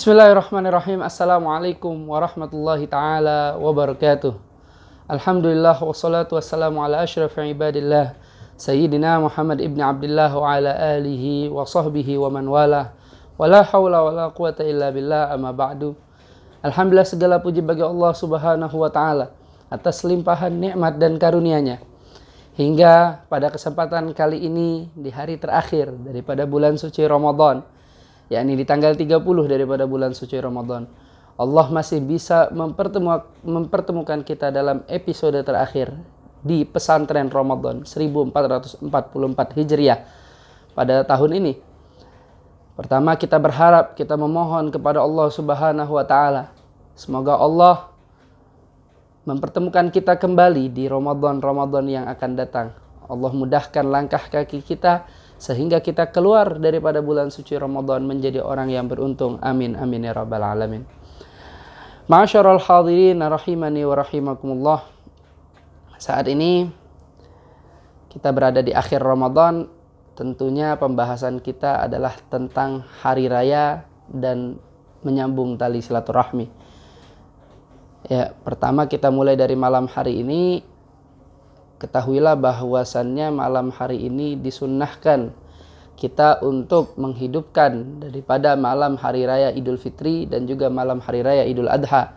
Bismillahirrahmanirrahim. Assalamualaikum warahmatullahi ta'ala wabarakatuh. Alhamdulillah wassalatu wassalamu ala asyrafil ibadillah Sayyidina Muhammad ibn Abdullah wa ala alihi wa sahbihi wa man wala. Wala hawla wala quwata illa billah, amma ba'du. Alhamdulillah, segala puji bagi Allah subhanahu wa ta'ala atas limpahan nikmat dan karunia-Nya. Hingga pada kesempatan kali ini di hari terakhir daripada bulan suci Ramadan, yakni di tanggal 30 daripada bulan suci Ramadan, Allah masih bisa mempertemukan kita dalam episode terakhir di pesantren Ramadan 1444 Hijriah pada tahun ini. Pertama, kita berharap, kita memohon kepada Allah Subhanahu wa taala, semoga Allah mempertemukan kita kembali di Ramadan yang akan datang. Allah mudahkan langkah kaki kita sehingga kita keluar daripada bulan suci Ramadan menjadi orang yang beruntung. Amin amin ya rabbal alamin. Ma'asyiral hadirin rahimani wa rahimakumullah. Saat ini kita berada di akhir Ramadan. Tentunya pembahasan kita adalah tentang hari raya dan menyambung tali silaturahmi. Ya, pertama kita mulai dari malam hari ini. Ketahuilah bahwasannya malam hari ini disunnahkan kita untuk menghidupkan daripada malam hari raya Idul Fitri dan juga malam hari raya Idul Adha.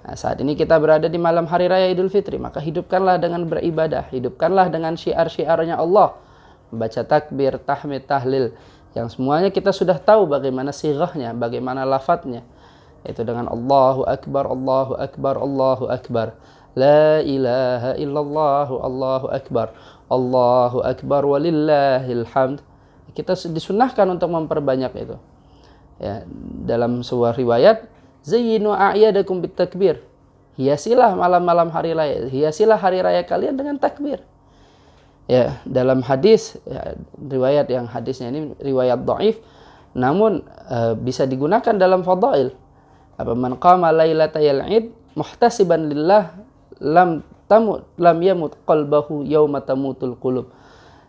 Nah, saat ini kita berada di malam hari raya Idul Fitri, maka hidupkanlah dengan beribadah, hidupkanlah dengan syiar-syiarnya Allah, membaca takbir, tahmid, tahlil, yang semuanya kita sudah tahu bagaimana sighahnya, bagaimana lafadznya, yaitu dengan Allahu Akbar, Allahu Akbar, Allahu Akbar. La ilaha illallah, Allahu Akbar, Allahu Akbar walillahil hamd. Kita disunahkan untuk memperbanyak itu. Ya, dalam sebuah riwayat, zayyinu a'yadakum bit takbir. Hiasilah malam-malam hari raya, hiasilah hari raya kalian dengan takbir. Ya, dalam hadis, ya, riwayat yang hadisnya ini riwayat dhaif, namun bisa digunakan dalam fadail. Apa man qama lailatal id muhtasiban lillah lam yamut qalbahu yauma tamutul qulub.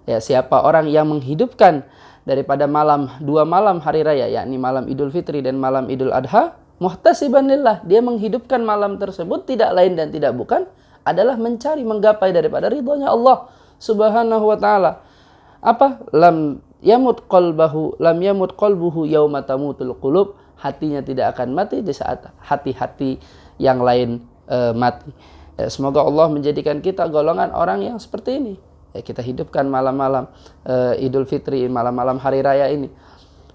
Ya, siapa orang yang menghidupkan daripada dua malam hari raya, yakni malam Idul Fitri dan malam Idul Adha, muhtasiban lillah, dia menghidupkan malam tersebut tidak lain dan tidak bukan adalah mencari menggapai daripada ridhonya Allah Subhanahu wa taala. Apa? Lam yamut qalbuhu yauma tamutul qulub, hatinya tidak akan mati di saat hati-hati yang lain mati. Ya, semoga Allah menjadikan kita golongan orang yang seperti ini. Ya, kita hidupkan malam-malam Idul Fitri, malam-malam hari raya ini.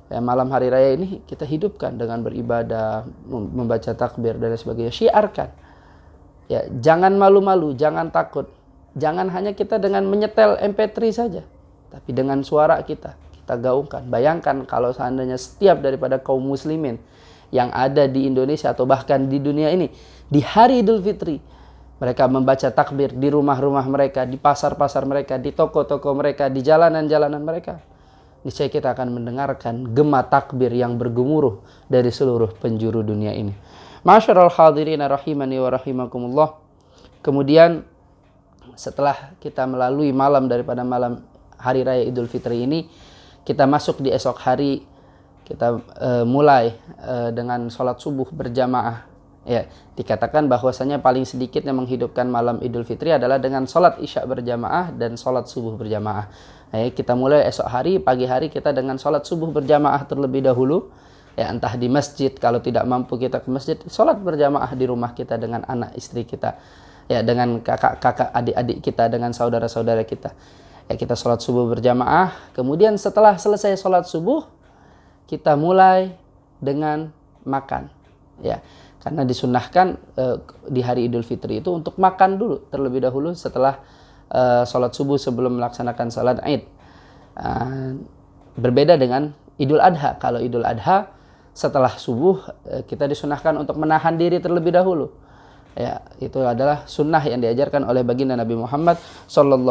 Ya, malam hari raya ini kita hidupkan dengan beribadah, membaca takbir dan sebagainya. Syiarkan. Ya, jangan malu-malu, jangan takut. Jangan hanya kita dengan menyetel MP3 saja, tapi dengan suara kita gaungkan. Bayangkan kalau seandainya setiap daripada kaum muslimin yang ada di Indonesia atau bahkan di dunia ini di hari Idul Fitri, mereka membaca takbir di rumah-rumah mereka, di pasar-pasar mereka, di toko-toko mereka, di jalanan-jalanan mereka. Niscaya kita akan mendengarkan gema takbir yang bergemuruh dari seluruh penjuru dunia ini. Ma'asyiral hadirin rahimani wa rahimakumullah. Kemudian setelah kita melalui malam daripada malam hari raya Idul Fitri ini, kita masuk di esok hari, kita mulai dengan sholat subuh berjamaah. Ya, dikatakan bahwasanya paling sedikit yang menghidupkan malam Idul Fitri adalah dengan sholat isya berjamaah dan sholat subuh berjamaah. Ya, kita mulai esok hari, pagi hari kita dengan sholat subuh berjamaah terlebih dahulu. Ya, entah di masjid, kalau tidak mampu kita ke masjid, sholat berjamaah di rumah kita dengan anak istri kita. Ya, dengan kakak-kakak, adik-adik kita, dengan saudara-saudara kita. Ya, kita sholat subuh berjamaah. Kemudian setelah selesai sholat subuh, kita mulai dengan makan. Ya, karena disunnahkan di hari Idul Fitri itu untuk makan dulu terlebih dahulu setelah sholat subuh sebelum melaksanakan sholat Id. Berbeda dengan Idul Adha. Kalau Idul Adha setelah subuh kita disunnahkan untuk menahan diri terlebih dahulu. Ya, itu adalah sunnah yang diajarkan oleh baginda Nabi Muhammad SAW.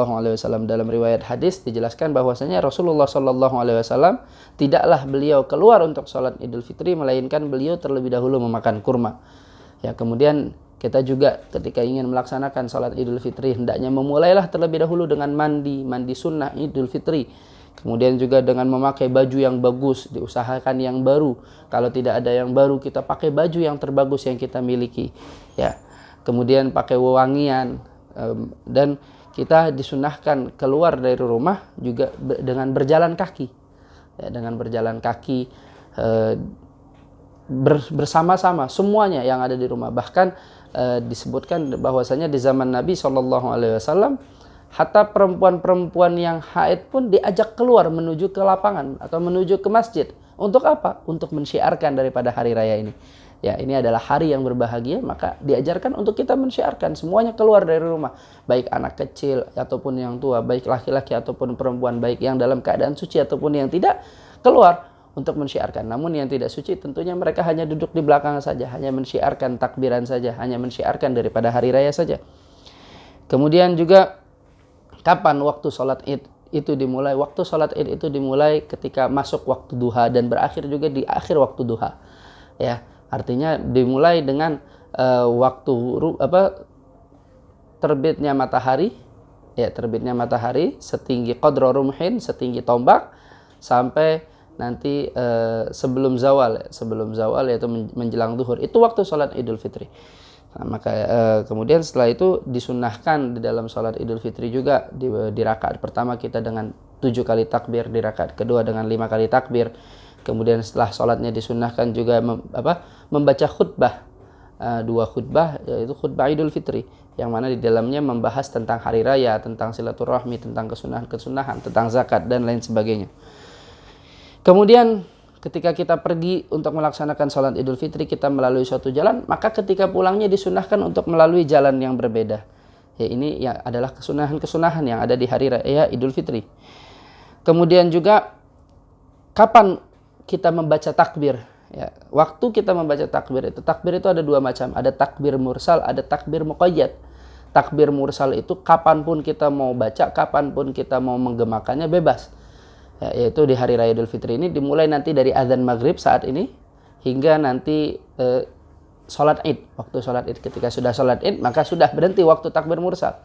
Dalam riwayat hadis dijelaskan bahwasanya Rasulullah SAW tidaklah beliau keluar untuk sholat Idul Fitri, melainkan beliau terlebih dahulu memakan kurma. Ya, kemudian kita juga ketika ingin melaksanakan sholat Idul Fitri hendaknya memulailah terlebih dahulu dengan mandi sunnah Idul Fitri. Kemudian juga dengan memakai baju yang bagus, diusahakan yang baru. Kalau tidak ada yang baru, kita pakai baju yang terbagus yang kita miliki. Ya. Kemudian pakai wewangian, dan kita disunahkan keluar dari rumah juga dengan berjalan kaki. Ya, dengan berjalan kaki bersama-sama semuanya yang ada di rumah. Bahkan disebutkan bahwasanya di zaman Nabi SAW, hatta perempuan-perempuan yang haid pun diajak keluar menuju ke lapangan atau menuju ke masjid. Untuk apa? Untuk mensyiarkan daripada hari raya ini. Ya, ini adalah hari yang berbahagia, maka diajarkan untuk kita mensyiarkan semuanya keluar dari rumah. Baik anak kecil ataupun yang tua, baik laki-laki ataupun perempuan, baik yang dalam keadaan suci ataupun yang tidak, keluar untuk mensyiarkan. Namun yang tidak suci tentunya mereka hanya duduk di belakang saja, hanya mensyiarkan takbiran saja, hanya mensyiarkan daripada hari raya saja. Kemudian juga kapan waktu sholat id itu dimulai? Waktu sholat id itu dimulai ketika masuk waktu duha dan berakhir juga di akhir waktu duha. Ya, artinya dimulai dengan waktu terbitnya matahari, ya terbitnya matahari setinggi qadra rumhin, setinggi tombak, sampai nanti sebelum zawal yaitu menjelang zuhur. Itu waktu sholat Idul Fitri. Nah, maka kemudian setelah itu disunnahkan di dalam sholat Idul Fitri juga di rakaat pertama kita dengan 7 kali takbir, di rakaat kedua dengan 5 kali takbir. Kemudian setelah sholatnya disunnahkan juga membaca khutbah, 2 khutbah, yaitu khutbah Idul Fitri, yang mana di dalamnya membahas tentang hari raya, tentang silaturahmi, tentang kesunahan-kesunahan, tentang zakat dan lain sebagainya. Kemudian ketika kita pergi untuk melaksanakan sholat Idul Fitri, kita melalui suatu jalan, maka ketika pulangnya disunahkan untuk melalui jalan yang berbeda. Ya, ini ya adalah kesunahan-kesunahan yang ada di hari raya Idul Fitri. Kemudian juga kapan kita membaca takbir? Ya, waktu kita membaca takbir itu ada 2 macam. Ada takbir mursal, ada takbir muqayyad. Takbir mursal itu kapanpun kita mau baca, kapanpun kita mau menggemakannya, bebas. Ya, yaitu di hari raya Idul Fitri ini dimulai nanti dari azan maghrib saat ini hingga nanti sholat id. Waktu sholat id, ketika sudah sholat id maka sudah berhenti waktu takbir mursal.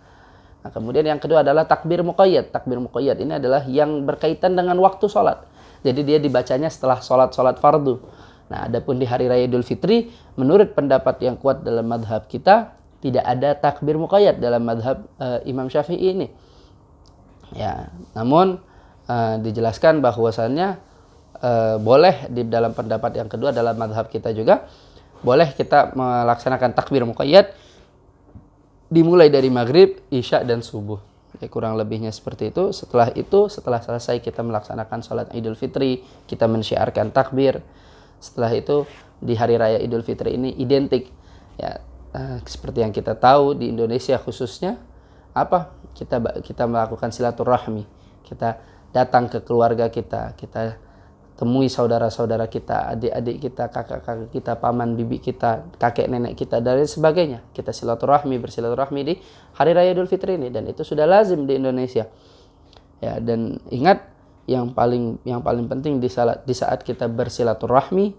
Nah, kemudian yang kedua adalah takbir muqayyad. Takbir muqayyad ini adalah yang berkaitan dengan waktu sholat. Jadi dia dibacanya setelah sholat fardu. Nah, adapun di hari raya Idul Fitri, menurut pendapat yang kuat dalam madhab kita, tidak ada takbir muqayyad dalam madhab Imam Syafi'i ini. Ya, namun dijelaskan bahwasannya boleh di dalam pendapat yang kedua dalam madhab kita juga, boleh kita melaksanakan takbir muqayyad dimulai dari maghrib, isya dan subuh. Ya, kurang lebihnya seperti itu. Setelah selesai kita melaksanakan sholat Idul Fitri, kita mensyiarkan takbir. Setelah itu di hari raya Idul Fitri ini identik, ya seperti yang kita tahu di Indonesia khususnya, kita melakukan silaturahmi. Kita datang ke keluarga kita temui saudara-saudara kita, adik-adik kita, kakak-kakak kita, paman bibi kita, kakek nenek kita dan sebagainya. Kita bersilaturahmi di hari raya Idul Fitri ini, dan itu sudah lazim di Indonesia. Ya, dan ingat yang paling penting di saat kita bersilaturahmi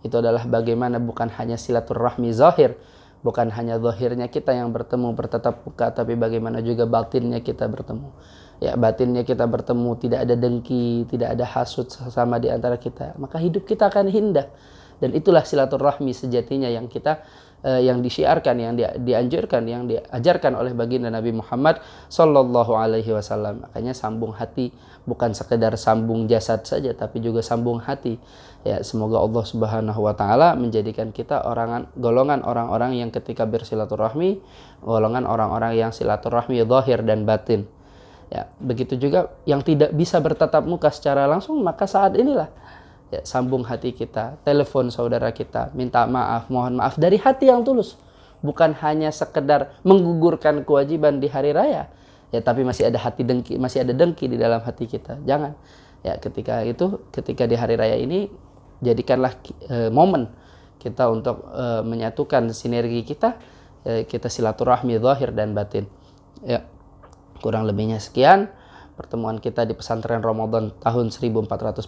itu adalah bagaimana bukan hanya silaturahmi zahir, bukan hanya zahirnya kita yang bertemu bertatap muka, tapi bagaimana juga batinnya kita bertemu. Ya, batinnya kita bertemu, tidak ada dengki, tidak ada hasud sesama di antara kita, maka hidup kita akan indah. Dan itulah silaturahmi sejatinya yang yang disiarkan, yang dianjurkan, yang diajarkan oleh baginda Nabi Muhammad sallallahu alaihi wasallam. Makanya sambung hati, bukan sekedar sambung jasad saja, tapi juga sambung hati. Ya, semoga Allah Subhanahu wa taala menjadikan kita golongan orang-orang yang ketika bersilaturahmi, golongan orang-orang yang silaturahmi zahir dan batin. Ya, begitu juga yang tidak bisa bertatap muka secara langsung, maka saat inilah ya, sambung hati kita, telepon saudara kita, minta maaf, mohon maaf dari hati yang tulus, bukan hanya sekedar menggugurkan kewajiban di hari raya, ya, tapi masih ada dengki di dalam hati kita. Jangan. Ya, ketika di hari raya ini jadikanlah momen kita untuk menyatukan sinergi kita, kita silaturahmi zahir dan batin. Ya. Kurang lebihnya sekian. pertemuan kita di pesantren Ramadan tahun 1444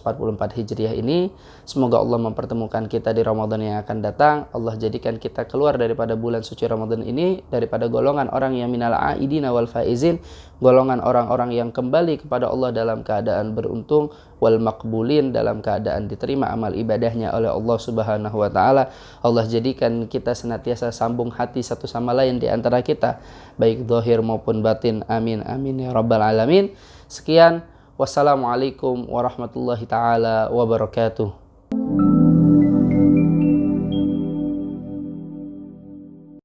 Hijriah ini. Semoga Allah mempertemukan kita di Ramadan yang akan datang. Allah jadikan kita keluar daripada bulan suci Ramadan ini daripada golongan orang yang minal aidina wal faizin, golongan orang-orang yang kembali kepada Allah dalam keadaan beruntung, wal maqbulin, dalam keadaan diterima amal ibadahnya oleh Allah Subhanahu wa taala. Allah jadikan kita senantiasa sambung hati satu sama lain di antara kita, baik zahir maupun batin. Amin amin ya rabbal alamin. Sekian, wassalamualaikum warahmatullahi taala wabarakatuh.